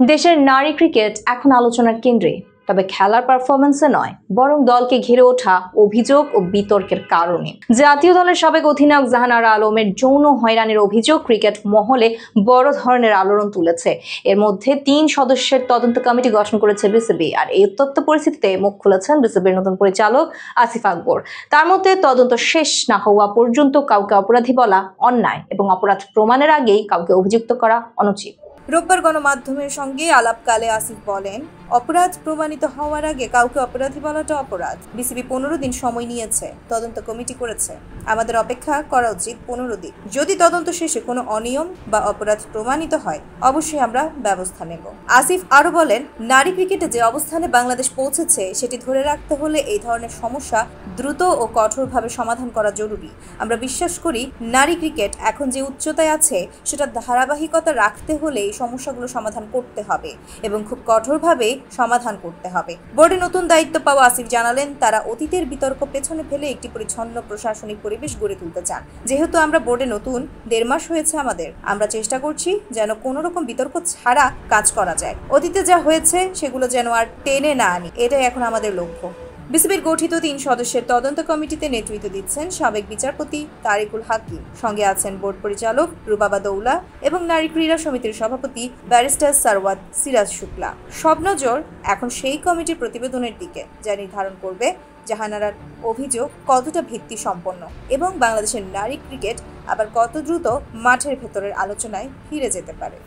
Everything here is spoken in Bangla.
দেশের নারী ক্রিকেট এখন আলোচনার কেন্দ্রে, তবে খেলার পারফরম্যান্সে নয়, বরং দলকে ঘিরে ওঠা অভিযোগ ও বিতর্কের কারণে। জাতীয় দলের সাবেক অধিনায়ক জাহানারা আলমের যৌন হয়রানির অভিযোগ ক্রিকেট মহলে বড় ধরনের আলোড়ন তুলেছে। এর মধ্যে 3 সদস্যের তদন্ত কমিটি গঠন করেছে বিসিবি। আর এই উত্তপ্ত পরিস্থিতিতে মুখ খুলেছেন বিসিবির নতুন পরিচালক আসিফ আকবর। তার মতে, তদন্ত শেষ না হওয়া পর্যন্ত কাউকে অপরাধী বলা অন্যায় এবং অপরাধ প্রমাণের আগেই কাউকে অভিযুক্ত করা অনুচিত। রোববার গণমাধ্যমের সঙ্গে আলাপকালে আসিফ বলেন, অপরাধ প্রমাণিত হওয়ার আগে কাউকে অপরাধী বলাটা অপরাধ। বিসিবি 15 দিন সময় নিয়েছে, তদন্ত কমিটি করেছে। আমাদের অপেক্ষা করা উচিত 15 দিন। যদি তদন্ত শেষে কোনো অনিয়ম বা অপরাধ প্রমাণিত হয়, অবশ্যই আমরা ব্যবস্থা নেব। আসিফ আরো বলেন, নারী ক্রিকেটে যে অবস্থানে বাংলাদেশ পৌঁছেছে সেটি ধরে রাখতে হলে এই ধরনের সমস্যা দ্রুত ও কঠোরভাবে সমাধান করা জরুরি। আমরা বিশ্বাস করি, নারী ক্রিকেট এখন যে উচ্চতায় আছে সেটা ধারাবাহিকতা রাখতে হলে এই সমস্যাগুলো সমাধান করতে হবে এবং খুব কঠোরভাবে সমাধান করতে হবে। বোর্ডে নতুন দায়িত্ব পাওয়া আসিফ জানালেন, তারা অতীতের বিতর্ক পেছনে ফেলে একটি পরিচ্ছন্ন প্রশাসনিক পরিবেশ গড়ে তুলতে চান। যেহেতু আমরা বোর্ডে নতুন, 1.5 মাস হয়েছে আমাদের, আমরা চেষ্টা করছি যেন কোনো রকম বিতর্ক ছাড়া কাজ করা যায়। অতীতে যা হয়েছে সেগুলো যেন আর টেনে না আনি, এটাই এখন আমাদের লক্ষ্য। বিসিবির গঠিত 3 সদস্যের তদন্ত কমিটিতে নেতৃত্ব দিচ্ছেন সাবেক বিচারপতি তারিকুল হাকিম, সঙ্গে আছেন বোর্ড পরিচালক রুবাবা দৌলা এবং নারী ক্রীড়া সমিতির সভাপতি ব্যারিস্টার সারওয়াত সিরাজ শুক্লা। সব নজর এখন সেই কমিটির প্রতিবেদনের দিকে, যা নির্ধারণ করবে জাহানারার অভিযোগ কতটা ভিত্তি সম্পন্ন এবং বাংলাদেশের নারী ক্রিকেট আবার কত দ্রুত মাঠের ভেতরের আলোচনায় ফিরে যেতে পারে।